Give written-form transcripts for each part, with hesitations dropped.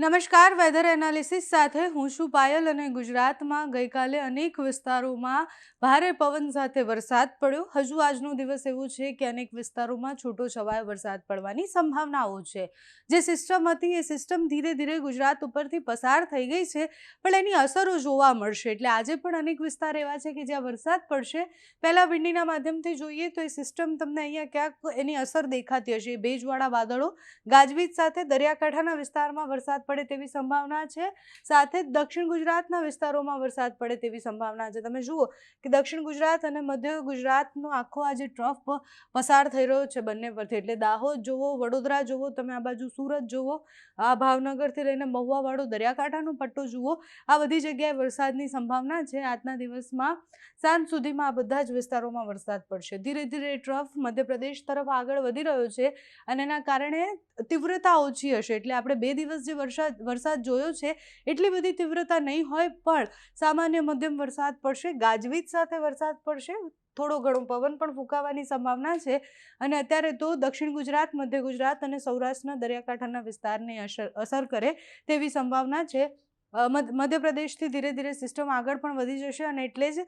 નમસ્કાર, weather analysis સાથે હું છું પાયલ અને ગુજરાતમાં ગઈકાલે અનેક વિસ્તારોમાં ભારે પવન સાથે વરસાદ પડ્યો. હજુ આજનો દિવસ એવો છે કે અનેક વિસ્તારોમાં છૂટો છવાયો વરસાદ પડવાની સંભાવનાઓ છે. જે સિસ્ટમ હતી એ સિસ્ટમ ધીરે ધીરે ગુજરાત ઉપરથી પસાર થઈ ગઈ છે, પણ એની અસરો જોવા મળશે. એટલે આજે પણ અનેક વિસ્તાર એવા છે કે જ્યાં વરસાદ પડશે. પહેલા વિંડીના માધ્યમથી જોઈએ તો એ સિસ્ટમ તમને અહીંયા ક્યાંક એની અસર દેખાતી હશે. ભેજવાળા વાદળો ગાજવીજ સાથે દરિયાકાંઠાના વિસ્તારમાં વરસાદ પડે તેવી સંભાવના છે. સાથે જ દક્ષિણ ગુજરાતના વિસ્તારોમાં વરસાદ પડે તેવી સંભાવના છે. તમે જુઓ કે દક્ષિણ ગુજરાત અને મધ્ય ગુજરાતનો આખો આજે ટ્રફ પસાર થઈ રહ્યો છે બંને પરથી. એટલે દાહોદ જુઓ, વડોદરા જુઓ, તમે આ બાજુ સુરત જુઓ, આ ભાવનગરથી લઈને મહુવાવાળો દરિયાકાંઠાનો પટ્ટો જુઓ, આ બધી જગ્યાએ વરસાદની સંભાવના છે. આજના દિવસમાં સાંજ સુધીમાં આ બધા જ વિસ્તારોમાં વરસાદ પડશે. ધીરે ધીરે ટ્રફ મધ્યપ્રદેશ તરફ આગળ વધી રહ્યો છે અને એના કારણે તીવ્રતા ઓછી હશે. એટલે આપણે 2 દિવસ જે વરસાદ જોયો છે એટલી બધી તીવ્રતા નહીં હોય, પણ સામાન્ય મધ્યમ વરસાદ પડશે. ગાજવીજ સાથે વરસાદ પડશે. થોડો ઘણો પવન પણ ફૂંકાવાની સંભાવના છે. અને અત્યારે તો દક્ષિણ ગુજરાત, મધ્ય ગુજરાત અને સૌરાષ્ટ્રના દરિયાકાંઠાના વિસ્તારને અસર કરે તેવી સંભાવના છે. મધ્યપ્રદેશથી ધીરે ધીરે સિસ્ટમ આગળ પણ વધી જશે અને એટલે જ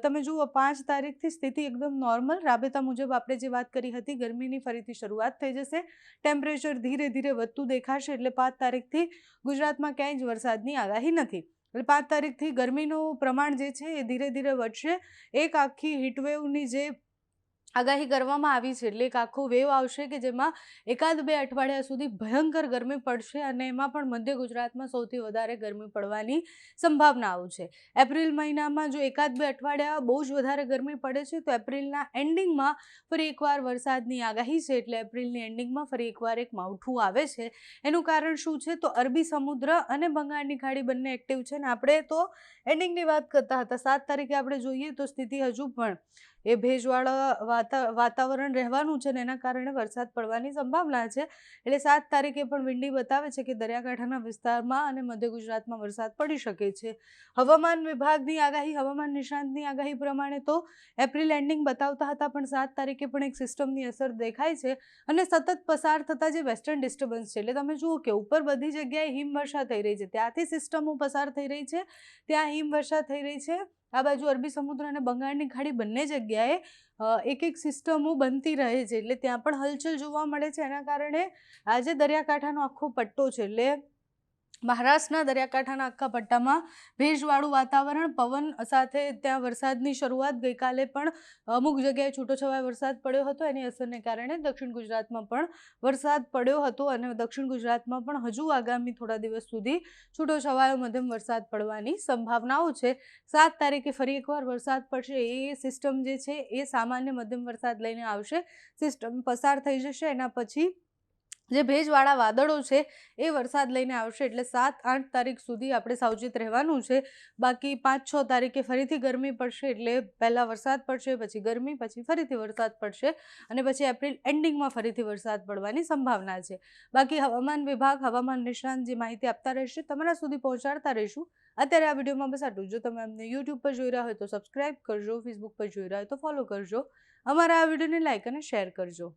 તમે જુઓ 5 તારીખથી સ્થિતિ એકદમ નોર્મલ. રાબેતા મુજબ આપણે જે વાત કરી હતી, ગરમીની ફરીથી શરૂઆત થઈ જશે. ટેમ્પરેચર ધીરે ધીરે વધતું દેખાશે. એટલે 5 તારીખથી ગુજરાતમાં ક્યાંય જ વરસાદની આગાહી નથી. એટલે 5 તારીખથી ગરમીનું પ્રમાણ જે છે એ ધીરે ધીરે વધશે. એક આખી હીટવેવની જે આગાહી કરવામાં આવી છે, એટલે એક આખો વેવ આવશે કે જેમાં 1-2 અઠવાડિયા સુધી ભયંકર ગરમી પડશે અને એમાં પણ મધ્ય ગુજરાતમાં સૌથી વધારે ગરમી પડવાની સંભાવનાઓ છે. એપ્રિલ મહિનામાં જો 1-2 અઠવાડિયા બહુ જ વધારે ગરમી પડે છે, તો એપ્રિલના એન્ડિંગમાં ફરી એકવાર વરસાદની આગાહી છે. એટલે એપ્રિલની એન્ડિંગમાં ફરી એકવાર એક માવઠું આવે છે. એનું કારણ શું છે? તો અરબી સમુદ્ર અને બંગાળની ખાડી બંને એક્ટિવ છે ને આપણે તો એન્ડિંગની વાત કરતા હતા. 7 તારીખે આપણે જોઈએ તો સ્થિતિ હજુ પણ એ ભેજવાળા વાતાવરણ રહેવાનું છે ને એના કારણે વરસાદ પડવાની સંભાવના છે. એટલે 7 તારીખે પણ વિંડી બતાવે છે કે દરિયાકાંઠાના વિસ્તારમાં અને મધ્ય ગુજરાતમાં વરસાદ પડી શકે છે. હવામાન વિભાગની આગાહી, હવામાન નિષ્ણાંતની આગાહી પ્રમાણે તો એપ્રિલ એન્ડિંગ બતાવતા હતા, પણ 7 તારીખે પણ એક સિસ્ટમની અસર દેખાય છે અને સતત પસાર થતા જે વેસ્ટર્ન ડિસ્ટર્બન્સ છે, એટલે તમે જુઓ કે ઉપર બધી જગ્યાએ હિમવર્ષા થઈ રહી છે. ત્યાંથી સિસ્ટમો પસાર થઈ રહી છે, ત્યાં હિમવર્ષા થઈ રહી છે. આ બાજુ અરબી સમુદ્ર અને બંગાળની ખાડી બંને જગ્યાએ એક સિસ્ટમો બનતી રહે છે. એટલે ત્યાં પણ હલચલ જોવા મળે છે. એના કારણે આજે દરિયાકાંઠાનો આખો પટ્ટો છે, એટલે મહારાષ્ટ્રના દરિયાકાંઠાના આખા પટ્ટામાં ભેજવાળું વાતાવરણ, પવન સાથે ત્યાં વરસાદની શરૂઆત ગઈકાલે પણ અમુક જગ્યાએ છૂટોછવાયો વરસાદ પડ્યો હતો. એની અસરને કારણે દક્ષિણ ગુજરાતમાં પણ વરસાદ પડ્યો હતો અને દક્ષિણ ગુજરાતમાં પણ હજુ આગામી થોડા દિવસ સુધી છૂટોછવાયો મધ્યમ વરસાદ પડવાની સંભાવનાઓ છે. 7 તારીખે ફરી એકવાર વરસાદ પડશે. એ સિસ્ટમ જે છે એ સામાન્ય મધ્યમ વરસાદ લઈને આવશે. સિસ્ટમ પસાર થઈ જશે. એના પછી જે ભેજવાળા વાદળો છે એ વરસાદ લઈને આવશે. એટલે 7-8 તારીખ સુધી આપણે સાવચેત રહેવાનું છે. બાકી 5-6 તારીખે ફરીથી ગરમી પડશે. એટલે પહેલાં વરસાદ પડશે, પછી ગરમી, પછી ફરીથી વરસાદ પડશે અને પછી એપ્રિલ એન્ડિંગમાં ફરીથી વરસાદ પડવાની સંભાવના છે. બાકી હવામાન વિભાગ, હવામાન નિષ્ણાંત જે માહિતી આપતા રહેશે તમારા સુધી પહોંચાડતા રહીશું. અત્યારે આ વિડીયોમાં બસ આટલું. જો તમે અમને યુટ્યુબ પર જોઈ રહ્યા હોય તો સબસ્ક્રાઈબ કરજો, ફેસબુક પર જોઈ રહ્યા હોય તો ફોલો કરજો, અમારા આ વિડીયોને લાઇક અને શેર કરજો.